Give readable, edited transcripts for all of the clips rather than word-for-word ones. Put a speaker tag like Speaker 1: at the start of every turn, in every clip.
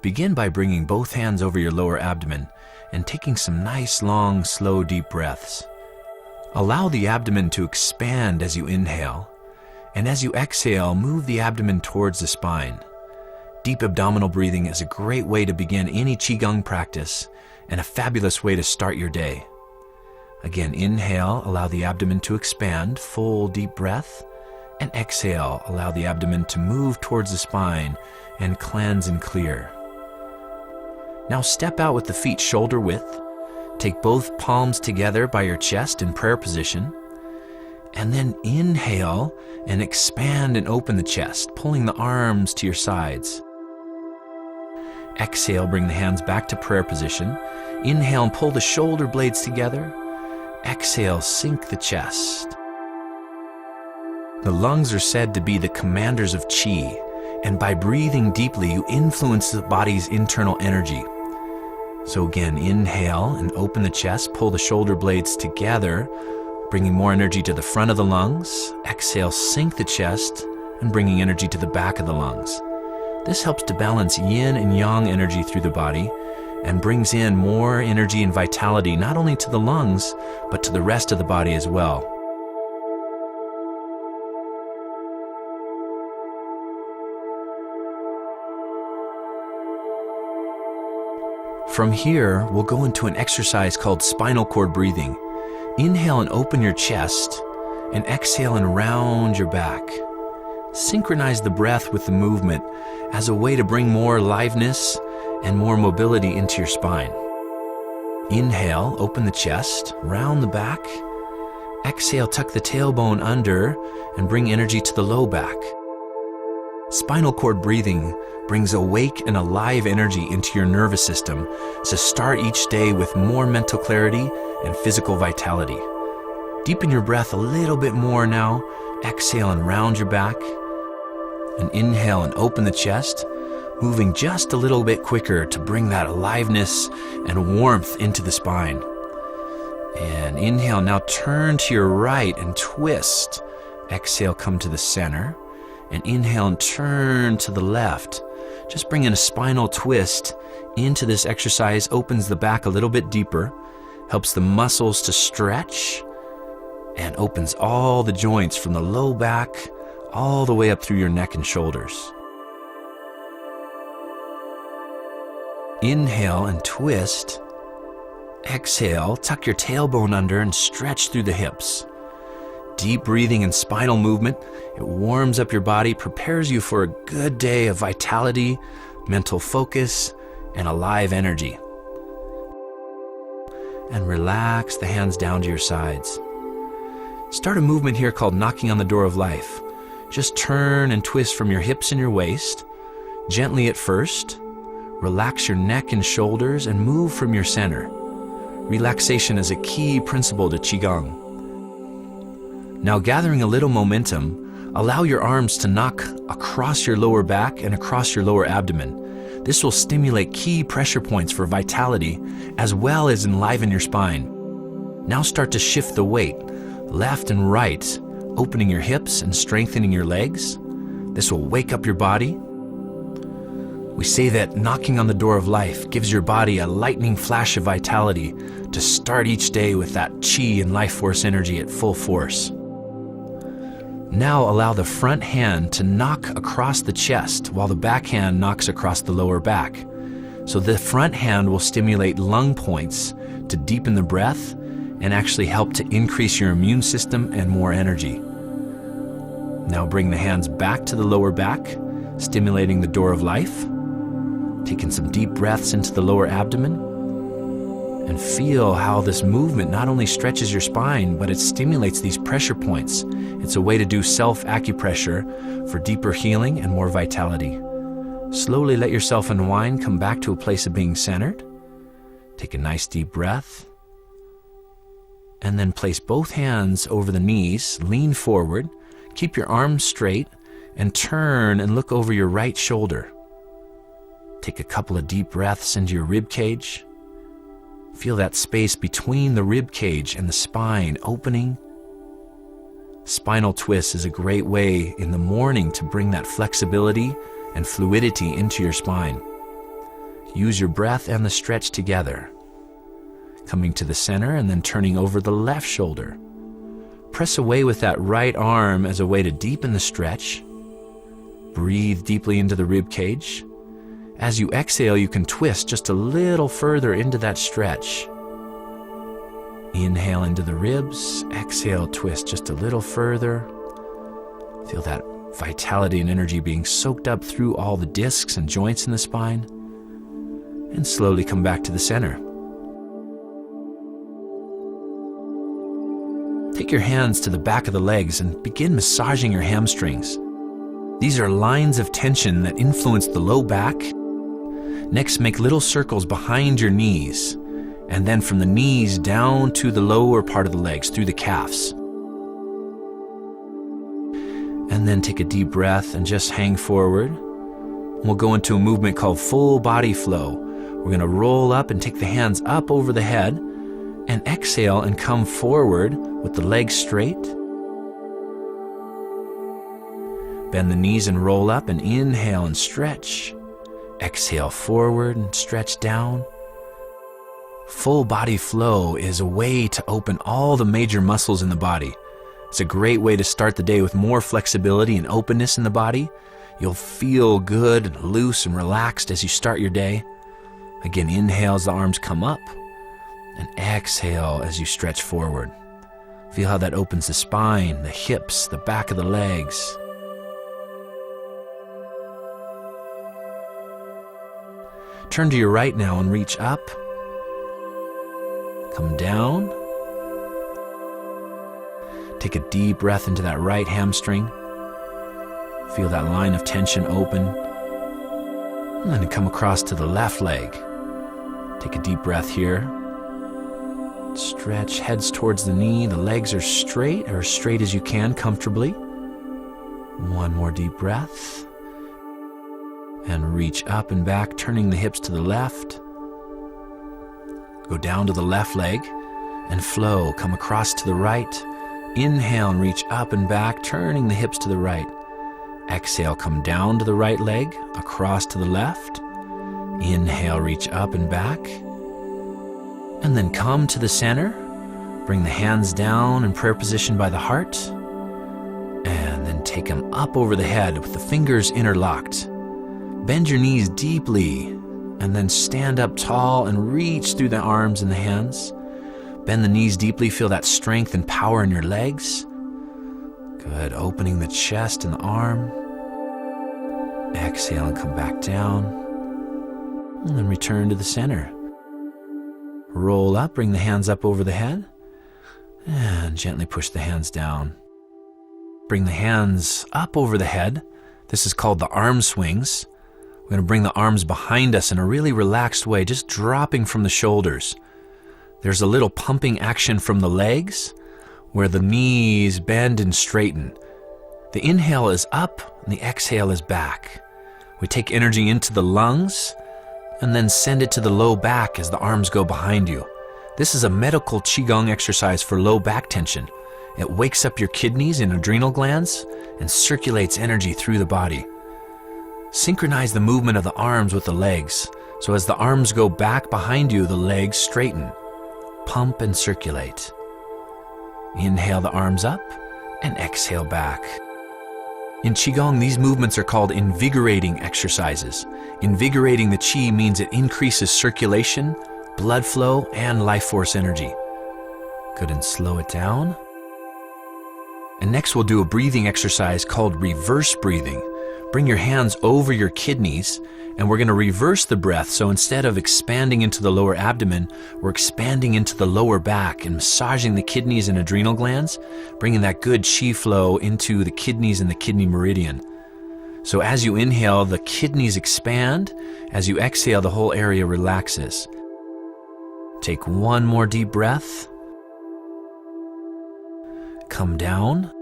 Speaker 1: Begin by bringing both hands over your lower abdomen and taking some nice, long, slow, deep breaths. Allow the abdomen to expand as you inhale, and as you exhale, move the abdomen towards the spine. Deep abdominal breathing is a great way to begin any Qi Gung practice and a fabulous way to start your day. Again, inhale, allow the abdomen to expand, full deep breath, and exhale, allow the abdomen to move towards the spine and cleanse and clear. Now step out with the feet shoulder width. Take both palms together by your chest in prayer position, and then inhale and expand and open the chest, pulling the arms to your sides. Exhale, bring the hands back to prayer position. Inhale and pull the shoulder blades together. Exhale, sink the chest. The lungs are said to be the commanders of Qi, and by breathing deeply, you influence the body's internal energy. So again, inhale and open the chest, pull the shoulder blades together, bringing more energy to the front of the lungs. Exhale, sink the chest, and bringing energy to the back of the lungs. This helps to balance yin and yang energy through the body and brings in more energy and vitality not only to the lungs, but to the rest of the body as well. From here, we'll go into an exercise called spinal cord breathing. Inhale and open your chest, and exhale and round your back. Synchronize the breath with the movement as a way to bring more aliveness and more mobility into your spine. Inhale, open the chest, round the back. Exhale, tuck the tailbone under and bring energy to the low back. Spinal cord breathing brings awake and alive energy into your nervous system to start each day with more mental clarity and physical vitality. Deepen your breath a little bit more now. Exhale and round your back. And inhale and open the chest, moving just a little bit quicker to bring that aliveness and warmth into the spine. And inhale, now turn to your right and twist. Exhale, come to the center. And inhale and turn to the left. Just bring in a spinal twist into this exercise, opens the back a little bit deeper, helps the muscles to stretch, and opens all the joints from the low back all the way up through your neck and shoulders. Inhale and twist. Exhale, tuck your tailbone under and stretch through the hips. Deep breathing and spinal movement, it warms up your body, prepares you for a good day of vitality, mental focus, and alive energy. And relax the hands down to your sides. Start a movement here called knocking on the door of life. Just turn and twist from your hips and your waist, gently at first. Relax your neck and shoulders and move from your center. Relaxation is a key principle to Qi Gung. Now, gathering a little momentum, allow your arms to knock across your lower back and across your lower abdomen. This will stimulate key pressure points for vitality as well as enliven your spine. Now start to shift the weight, left and right, opening your hips and strengthening your legs. This will wake up your body. We say that knocking on the door of life gives your body a lightning flash of vitality to start each day with that Qi and life force energy at full force. Now allow the front hand to knock across the chest while the back hand knocks across the lower back. So the front hand will stimulate lung points to deepen the breath and actually help to increase your immune system and more energy. Now bring the hands back to the lower back, stimulating the door of life. Taking some deep breaths into the lower abdomen. And feel how this movement not only stretches your spine, but it stimulates these pressure points. It's a way to do self-acupressure for deeper healing and more vitality. Slowly let yourself unwind, come back to a place of being centered. Take a nice deep breath. And then place both hands over the knees, lean forward, keep your arms straight, and turn and look over your right shoulder. Take a couple of deep breaths into your rib cage. Feel that space between the rib cage and the spine opening. Spinal twist is a great way in the morning to bring that flexibility and fluidity into your spine. Use your breath and the stretch together. Coming to the center and then turning over the left shoulder. Press away with that right arm as a way to deepen the stretch. Breathe deeply into the rib cage. As you exhale, you can twist just a little further into that stretch. Inhale into the ribs, exhale, twist just a little further. Feel that vitality and energy being soaked up through all the discs and joints in the spine. And slowly come back to the center. Take your hands to the back of the legs and begin massaging your hamstrings. These are lines of tension that influence the low back. Next, make little circles behind your knees, and then from the knees down to the lower part of the legs, through the calves. And then take a deep breath and just hang forward. We'll go into a movement called full body flow. We're going to roll up and take the hands up over the head, and exhale and come forward with the legs straight. Bend the knees and roll up, and inhale and stretch. Exhale forward and stretch down. Full body flow is a way to open all the major muscles in the body. It's a great way to start the day with more flexibility and openness in the body. You'll feel good and loose and relaxed as you start your day. Again, inhale as the arms come up, and exhale as you stretch forward. Feel how that opens the spine, the hips, the back of the legs. Turn to your right now and reach up. Come down. Take a deep breath into that right hamstring. Feel that line of tension open. And then come across to the left leg. Take a deep breath here. Stretch, heads towards the knee. The legs are straight, or as straight as you can comfortably. One more deep breath. And reach up and back, turning the hips to the left. Go down to the left leg and flow. Come across to the right. Inhale and reach up and back, turning the hips to the right. Exhale, come down to the right leg, across to the left. Inhale, reach up and back. And then come to the center. Bring the hands down in prayer position by the heart. And then take them up over the head with the fingers interlocked. Bend your knees deeply, and then stand up tall and reach through the arms and the hands. Bend the knees deeply, feel that strength and power in your legs. Good, opening the chest and the arm. Exhale and come back down. And then return to the center. Roll up, bring the hands up over the head, and gently push the hands down. Bring the hands up over the head. This is called the arm swings. We're going to bring the arms behind us in a really relaxed way, just dropping from the shoulders. There's a little pumping action from the legs where the knees bend and straighten. The inhale is up and the exhale is back. We take energy into the lungs and then send it to the low back as the arms go behind you. This is a medical Qi Gung exercise for low back tension. It wakes up your kidneys and adrenal glands and circulates energy through the body. Synchronize the movement of the arms with the legs. So as the arms go back behind you, the legs straighten. Pump and circulate. Inhale the arms up and exhale back. In Qigong, these movements are called invigorating exercises. Invigorating the Qi means it increases circulation, blood flow, and life force energy. Good, and slow it down. And next we'll do a breathing exercise called reverse breathing. Bring your hands over your kidneys, and we're going to reverse the breath. So instead of expanding into the lower abdomen, we're expanding into the lower back and massaging the kidneys and adrenal glands, bringing that good Qi flow into the kidneys and the kidney meridian. So as you inhale, the kidneys expand. As you exhale, the whole area relaxes. Take one more deep breath. Come down.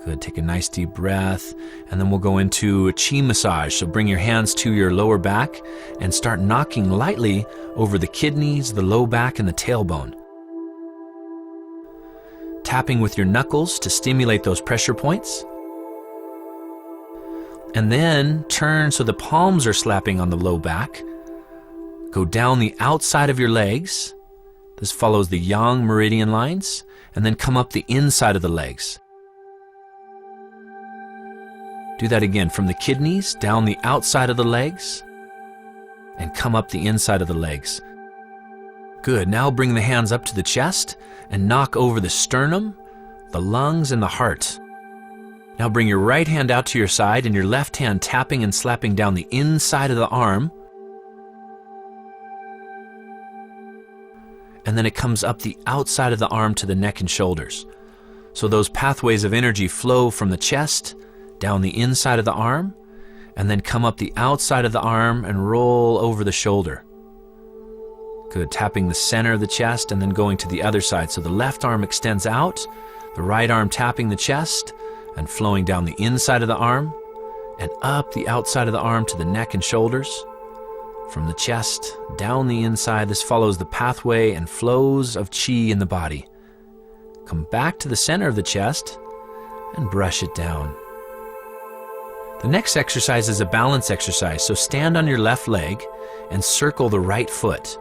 Speaker 1: Good, take a nice deep breath, and then we'll go into a Qi massage. So bring your hands to your lower back and start knocking lightly over the kidneys, the low back, and the tailbone. Tapping with your knuckles to stimulate those pressure points. And then turn so the palms are slapping on the low back. Go down the outside of your legs. This follows the yang meridian lines, and then come up the inside of the legs. Do that again, from the kidneys, down the outside of the legs, and come up the inside of the legs. Good, now bring the hands up to the chest and knock over the sternum, the lungs, and the heart. Now bring your right hand out to your side and your left hand tapping and slapping down the inside of the arm. And then it comes up the outside of the arm to the neck and shoulders. So those pathways of energy flow from the chest, down the inside of the arm, and then come up the outside of the arm and roll over the shoulder. Good, tapping the center of the chest and then going to the other side. So the left arm extends out, the right arm tapping the chest and flowing down the inside of the arm and up the outside of the arm to the neck and shoulders. From the chest, down the inside, this follows the pathway and flows of Qi in the body. Come back to the center of the chest and brush it down. The next exercise is a balance exercise, so stand on your left leg and circle the right foot.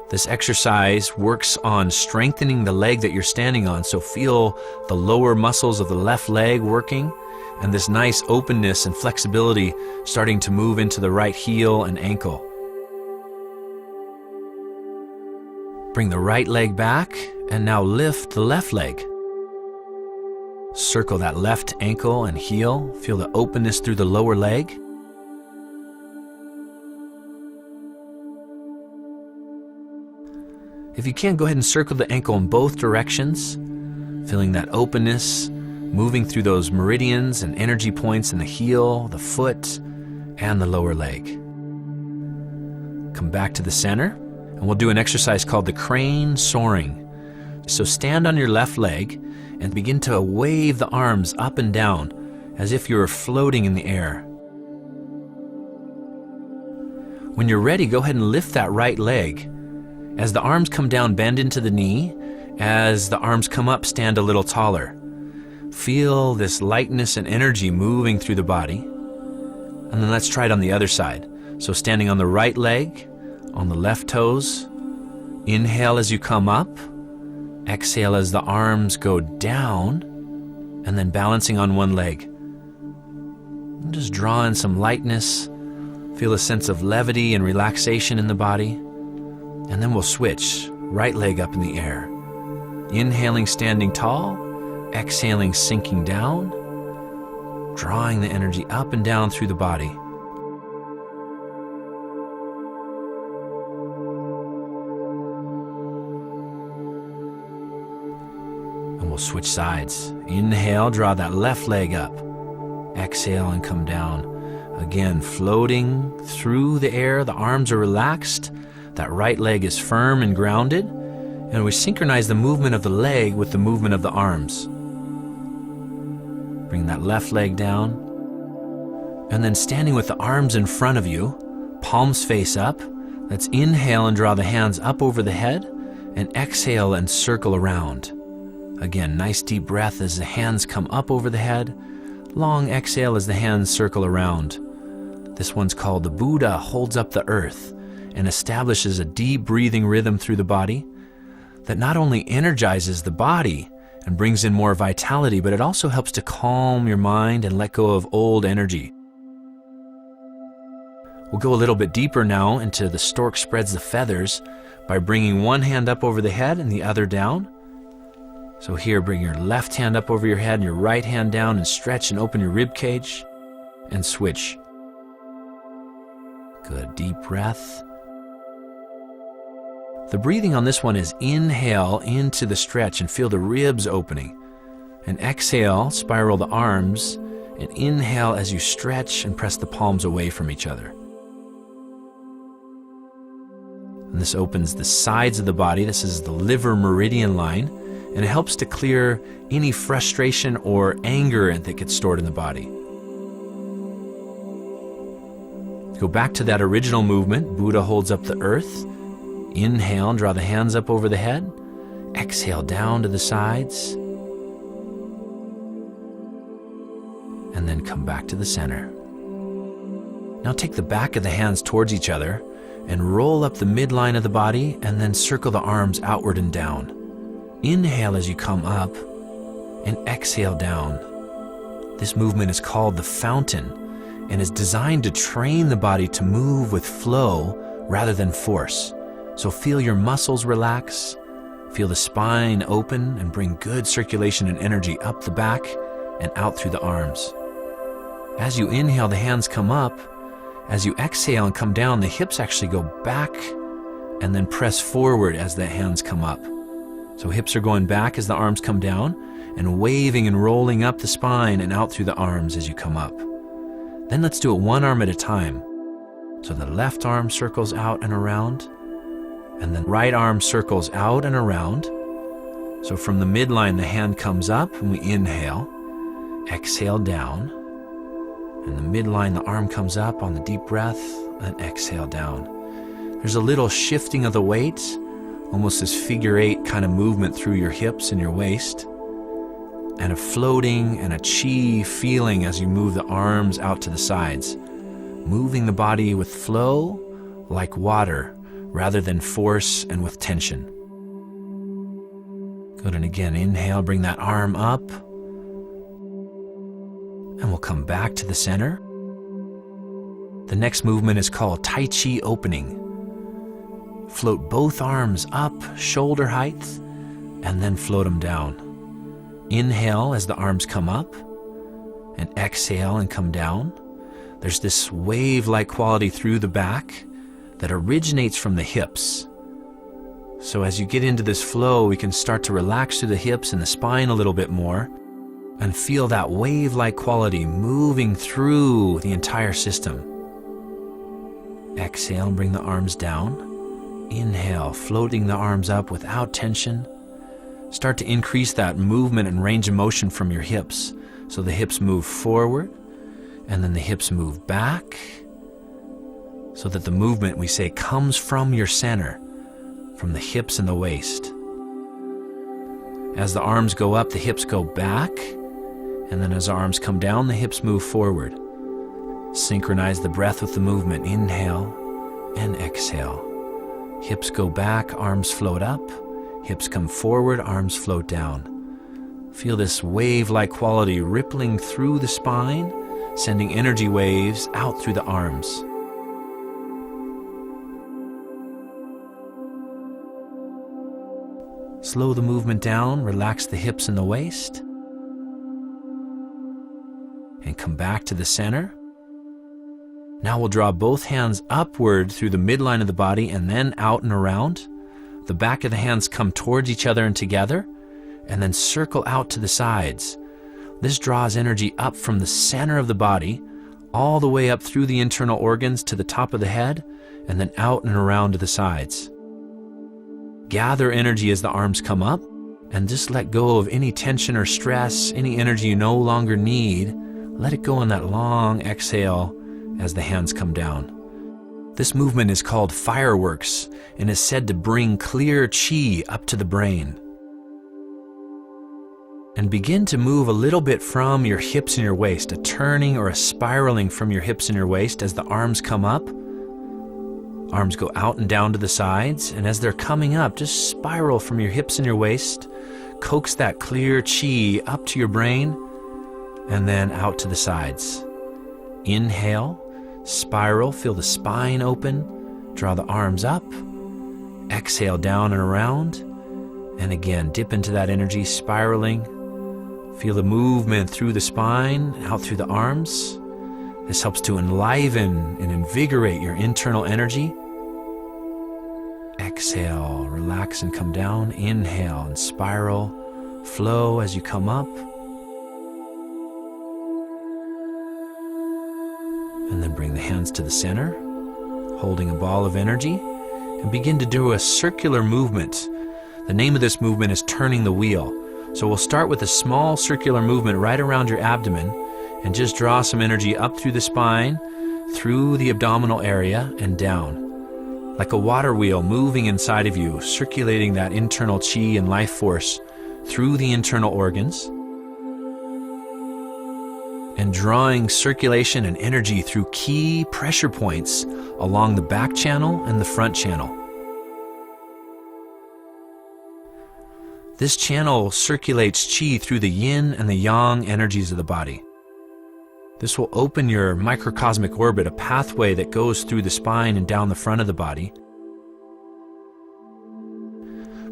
Speaker 1: This exercise works on strengthening the leg that you're standing on, so feel the lower muscles of the left leg working, and this nice openness and flexibility starting to move into the right heel and ankle. Bring the right leg back, and now lift the left leg. Circle that left ankle and heel. Feel the openness through the lower leg. If you can, go ahead and circle the ankle in both directions, feeling that openness, moving through those meridians and energy points in the heel, the foot, and the lower leg. Come back to the center, and we'll do an exercise called the crane soaring. So stand on your left leg and begin to wave the arms up and down as if you were floating in the air. When you're ready, go ahead and lift that right leg. As the arms come down, bend into the knee. As the arms come up, stand a little taller. Feel this lightness and energy moving through the body. And then let's try it on the other side. So standing on the right leg, on the left toes. Inhale as you come up. Exhale as the arms go down. And then balancing on one leg. And just draw in some lightness. Feel a sense of levity and relaxation in the body. And then we'll switch, right leg up in the air. Inhaling, standing tall. Exhaling, sinking down. Drawing the energy up and down through the body. And we'll switch sides. Inhale, draw that left leg up. Exhale and come down. Again, floating through the air. The arms are relaxed. That right leg is firm and grounded, and we synchronize the movement of the leg with the movement of the arms. Bring that left leg down, and then standing with the arms in front of you, palms face up. Let's inhale and draw the hands up over the head, and exhale and circle around. Again, nice deep breath as the hands come up over the head. Long exhale as the hands circle around. This one's called the Buddha holds up the earth, and establishes a deep breathing rhythm through the body that not only energizes the body and brings in more vitality, but it also helps to calm your mind and let go of old energy. We'll go a little bit deeper now into the stork spreads the feathers by bringing one hand up over the head and the other down. So here, bring your left hand up over your head and your right hand down and stretch and open your rib cage and switch. Good, deep breath. The breathing on this one is inhale into the stretch and feel the ribs opening. And exhale, spiral the arms, and inhale as you stretch and press the palms away from each other. And this opens the sides of the body. This is the liver meridian line, and it helps to clear any frustration or anger that gets stored in the body. Go back to that original movement. Buddha holds up the earth. Inhale and draw the hands up over the head. Exhale down to the sides. And then come back to the center. Now take the back of the hands towards each other and roll up the midline of the body, and then circle the arms outward and down. Inhale as you come up, and exhale down. This movement is called the fountain and is designed to train the body to move with flow rather than force. So feel your muscles relax, feel the spine open, and bring good circulation and energy up the back and out through the arms. As you inhale, the hands come up. As you exhale and come down, the hips actually go back and then press forward as the hands come up. So hips are going back as the arms come down, and waving and rolling up the spine and out through the arms as you come up. Then let's do it one arm at a time. So the left arm circles out and around, and then right arm circles out and around. So from the midline, the hand comes up and we inhale, exhale down, and the midline, the arm comes up on the deep breath, and exhale down. There's a little shifting of the weight, almost this figure eight kind of movement through your hips and your waist, and a floating and a Qi feeling as you move the arms out to the sides, moving the body with flow like water rather than force and with tension. Good, and again, inhale, bring that arm up, and we'll come back to the center. The next movement is called Tai Chi opening. Float both arms up, shoulder height, and then float them down. Inhale as the arms come up, and exhale and come down. There's this wave-like quality through the back that originates from the hips. So as you get into this flow, we can start to relax through the hips and the spine a little bit more, and feel that wave-like quality moving through the entire system. Exhale and bring the arms down. Inhale, floating the arms up without tension. Start to increase that movement and range of motion from your hips. So the hips move forward, and then the hips move back, so that the movement, we say, comes from your center, from the hips and the waist. As the arms go up, the hips go back, and then as the arms come down, the hips move forward. Synchronize the breath with the movement. Inhale and exhale. Hips go back, arms float up. Hips come forward, arms float down. Feel this wave-like quality rippling through the spine, sending energy waves out through the arms. Slow the movement down, relax the hips and the waist, and come back to the center. Now we'll draw both hands upward through the midline of the body and then out and around. The back of the hands come towards each other and together, and then circle out to the sides. This draws energy up from the center of the body, all the way up through the internal organs to the top of the head, and then out and around to the sides. Gather energy as the arms come up, and just let go of any tension or stress, any energy you no longer need. Let it go on that long exhale as the hands come down. This movement is called fireworks and is said to bring clear Qi up to the brain. And begin to move a little bit from your hips and your waist, a turning or a spiraling from your hips and your waist as the arms come up. Arms go out and down to the sides, and as they're coming up, just spiral from your hips and your waist, coax that clear Qi up to your brain, and then out to the sides. Inhale, spiral, feel the spine open, draw the arms up, exhale down and around, and again, dip into that energy, spiraling. Feel the movement through the spine, out through the arms. This helps to enliven and invigorate your internal energy. Exhale, relax and come down. Inhale and spiral, flow as you come up. And then bring the hands to the center, holding a ball of energy, and begin to do a circular movement. The name of this movement is turning the wheel. So we'll start with a small circular movement right around your abdomen, and just draw some energy up through the spine, through the abdominal area, and down. Like a water wheel moving inside of you, circulating that internal Qi and life force through the internal organs. and drawing circulation and energy through key pressure points along the back channel and the front channel. This channel circulates qi through the yin and the yang energies of the body. This will open your microcosmic orbit, a pathway that goes through the spine and down the front of the body.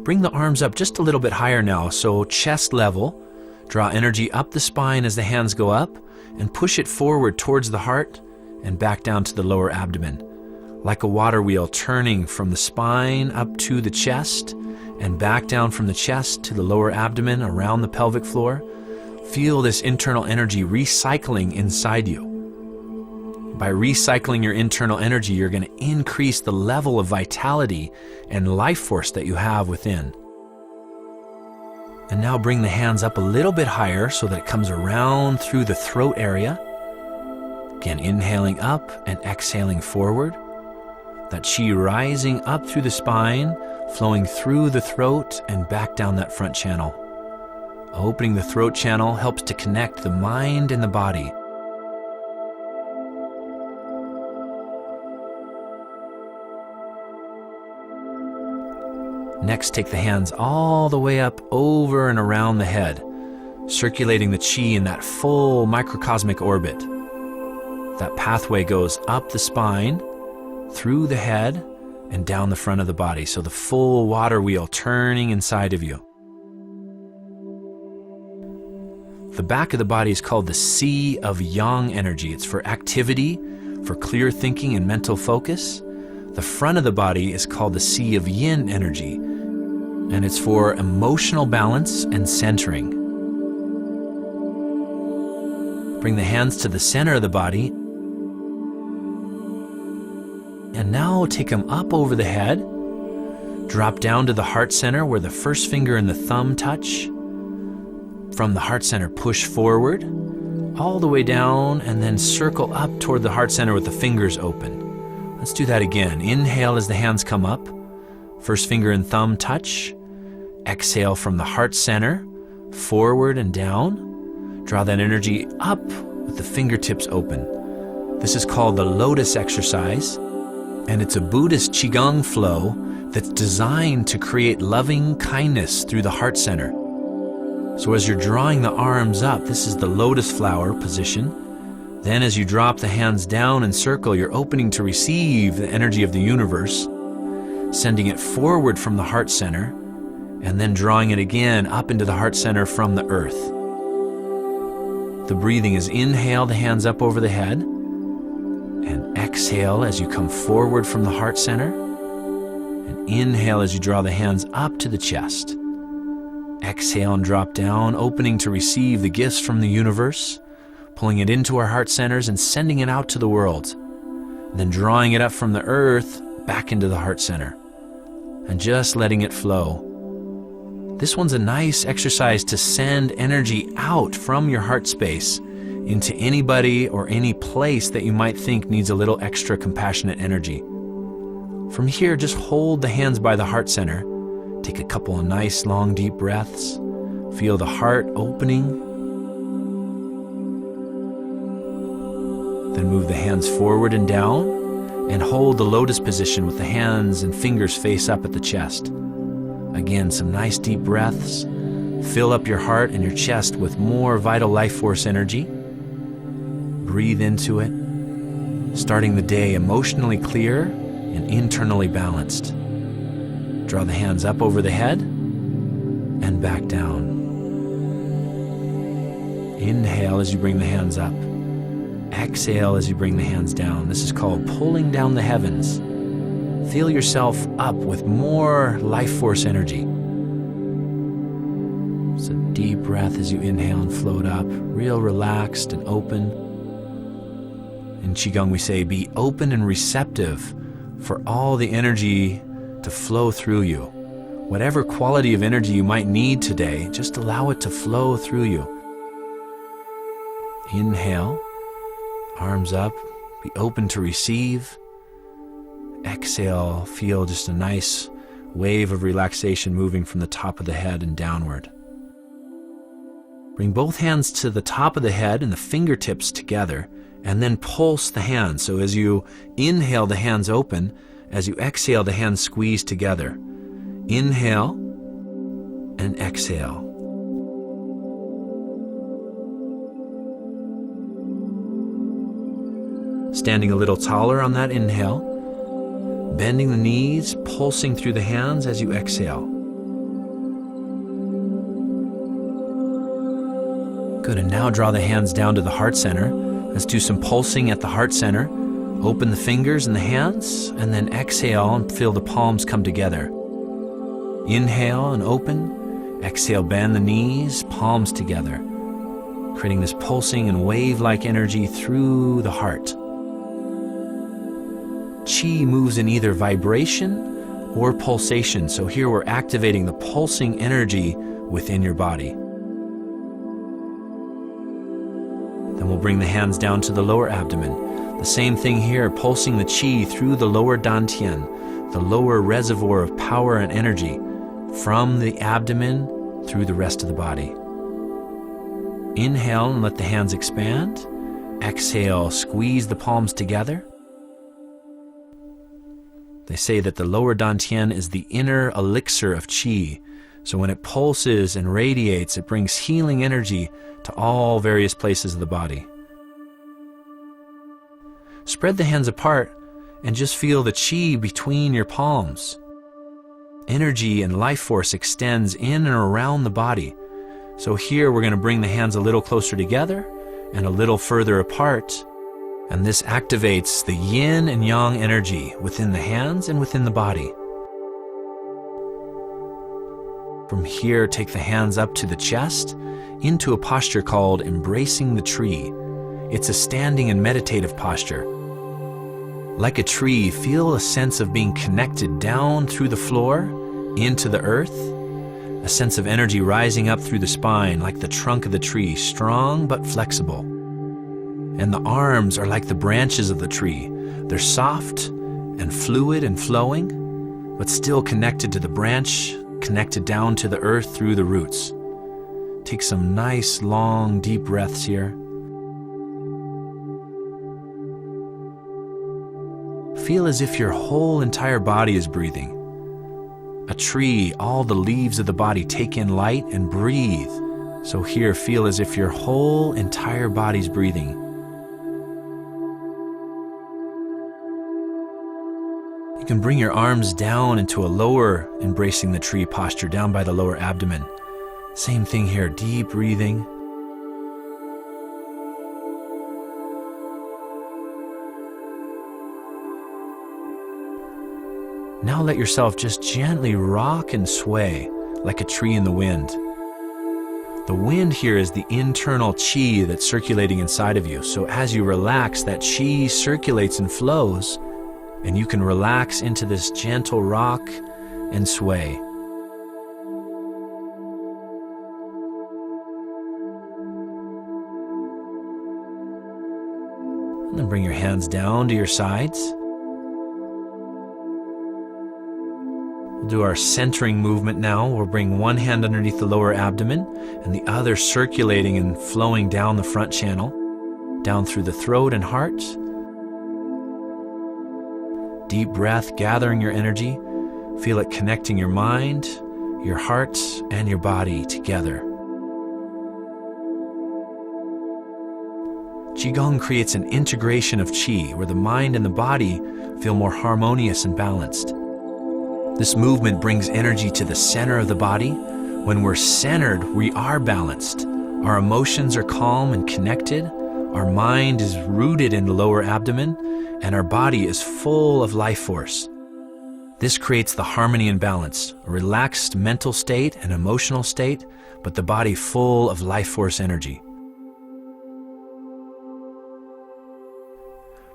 Speaker 1: Bring the arms up just a little bit higher now, so chest level. Draw energy up the spine as the hands go up, and push it forward towards the heart and back down to the lower abdomen. Like a water wheel turning from the spine up to the chest and back down from the chest to the lower abdomen around the pelvic floor. Feel this internal energy recycling inside you. By recycling your internal energy, you're going to increase the level of vitality and life force that you have within. And now bring the hands up a little bit higher so that it comes around through the throat area. Again, inhaling up and exhaling forward. That qi rising up through the spine, flowing through the throat and back down that front channel. Opening the throat channel helps to connect the mind and the body. Next, take the hands all the way up over and around the head, circulating the qi in that full microcosmic orbit. That pathway goes up the spine, through the head, and down the front of the body, so the full water wheel turning inside of you. The back of the body is called the sea of yang energy. It's for activity, for clear thinking and mental focus. The front of the body is called the sea of yin energy, and it's for emotional balance and centering. Bring the hands to the center of the body, and now take them up over the head. Drop down to the heart center where the first finger and the thumb touch. From the heart center, push forward, all the way down, and then circle up toward the heart center with the fingers open. Let's do that again. Inhale as the hands come up. First finger and thumb touch. Exhale from the heart center, forward and down. Draw that energy up with the fingertips open. This is called the lotus exercise, and it's a Buddhist Qi Gung flow that's designed to create loving kindness through the heart center. So as you're drawing the arms up, this is the lotus flower position. Then as you drop the hands down and circle, you're opening to receive the energy of the universe, sending it forward from the heart center, and then drawing it again up into the heart center from the earth. The breathing is inhale the hands up over the head, and exhale as you come forward from the heart center, and inhale as you draw the hands up to the chest. Exhale and drop down, opening to receive the gifts from the universe, pulling it into our heart centers and sending it out to the world. Then drawing it up from the earth back into the heart center and just letting it flow. This one's a nice exercise to send energy out from your heart space into anybody or any place that you might think needs a little extra compassionate energy. From here, just hold the hands by the heart center. Take a couple of nice long deep breaths. Feel the heart opening. Then move the hands forward and down and hold the lotus position with the hands and fingers face up at the chest. Again, some nice deep breaths. Fill up your heart and your chest with more vital life force energy. Breathe into it, starting the day emotionally clear and internally balanced. Draw the hands up over the head and back down. Inhale as you bring the hands up. Exhale as you bring the hands down. This is called pulling down the heavens. Feel yourself up with more life force energy. It's a deep breath as you inhale and float up, real relaxed and open. In Qigong we say, be open and receptive for all the energy to flow through you. Whatever quality of energy you might need today, just allow it to flow through you. Inhale, arms up, be open to receive. Exhale, feel just a nice wave of relaxation moving from the top of the head and downward. Bring both hands to the top of the head and the fingertips together, and then pulse the hands. So as you inhale, the hands open. As you exhale, the hands squeeze together. Inhale and exhale. Standing a little taller on that inhale. Bending the knees, pulsing through the hands as you exhale. Good, and now draw the hands down to the heart center. Let's do some pulsing at the heart center. Open the fingers and the hands, and then exhale and feel the palms come together. Inhale and open. Exhale, bend the knees, palms together, creating this pulsing and wave-like energy through the heart. Qi moves in either vibration or pulsation, so here we're activating the pulsing energy within your body. Then we'll bring the hands down to the lower abdomen. The same thing here, pulsing the Qi through the lower dantian, the lower reservoir of power and energy, from the abdomen through the rest of the body. Inhale and let the hands expand. Exhale, squeeze the palms together. They say that the lower dantian is the inner elixir of Qi. So when it pulses and radiates, it brings healing energy to all various places of the body. Spread the hands apart and just feel the Qi between your palms. Energy and life force extends in and around the body. So here we're going to bring the hands a little closer together and a little further apart. And this activates the yin and yang energy within the hands and within the body. From here, take the hands up to the chest into a posture called embracing the tree. It's a standing and meditative posture. Like a tree, feel a sense of being connected down through the floor into the earth, a sense of energy rising up through the spine like the trunk of the tree, strong but flexible. And the arms are like the branches of the tree. They're soft and fluid and flowing, but still connected to the branch, connected down to the earth through the roots. Take some nice, long, deep breaths here. Feel as if your whole entire body is breathing. A tree, all the leaves of the body take in light and breathe. So here, feel as if your whole entire body's breathing. You can bring your arms down into a lower embracing the tree posture, down by the lower abdomen. Same thing here, deep breathing. Now let yourself just gently rock and sway like a tree in the wind. The wind here is the internal Qi that's circulating inside of you. So as you relax, that Qi circulates and flows, and you can relax into this gentle rock and sway. And then bring your hands down to your sides. We'll do our centering movement now. We'll bring one hand underneath the lower abdomen and the other circulating and flowing down the front channel, down through the throat and heart. Deep breath, gathering your energy. Feel it connecting your mind, your heart, and your body together. Qi Gung creates an integration of Qi, where the mind and the body feel more harmonious and balanced. This movement brings energy to the center of the body. When we're centered, we are balanced. Our emotions are calm and connected. Our mind is rooted in the lower abdomen, and our body is full of life force. This creates the harmony and balance, a relaxed mental state and emotional state, but the body full of life force energy.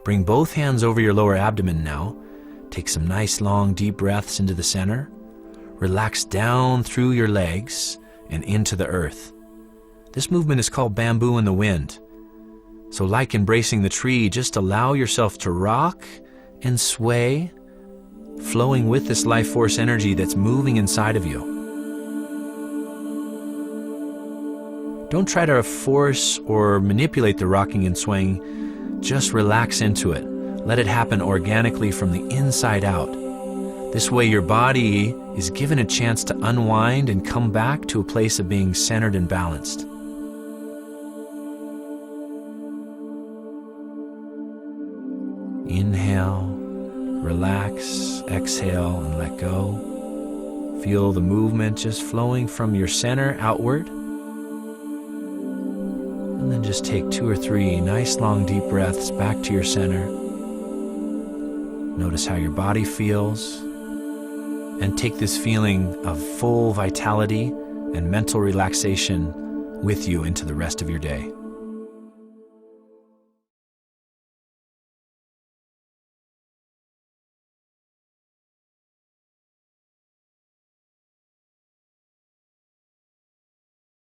Speaker 1: Bring both hands over your lower abdomen now. Take some nice long deep breaths into the center. Relax down through your legs and into the earth. This movement is called bamboo in the wind. So like embracing the tree, just allow yourself to rock and sway, flowing with this life force energy that's moving inside of you. Don't try to force or manipulate the rocking and swaying. Just relax into it. Let it happen organically from the inside out. This way your body is given a chance to unwind and come back to a place of being centered and balanced. Inhale, relax, exhale, and let go. Feel the movement just flowing from your center outward. And then just take 2 or 3 nice long deep breaths back to your center. Notice how your body feels. And take this feeling of full vitality and mental relaxation with you into the rest of your day.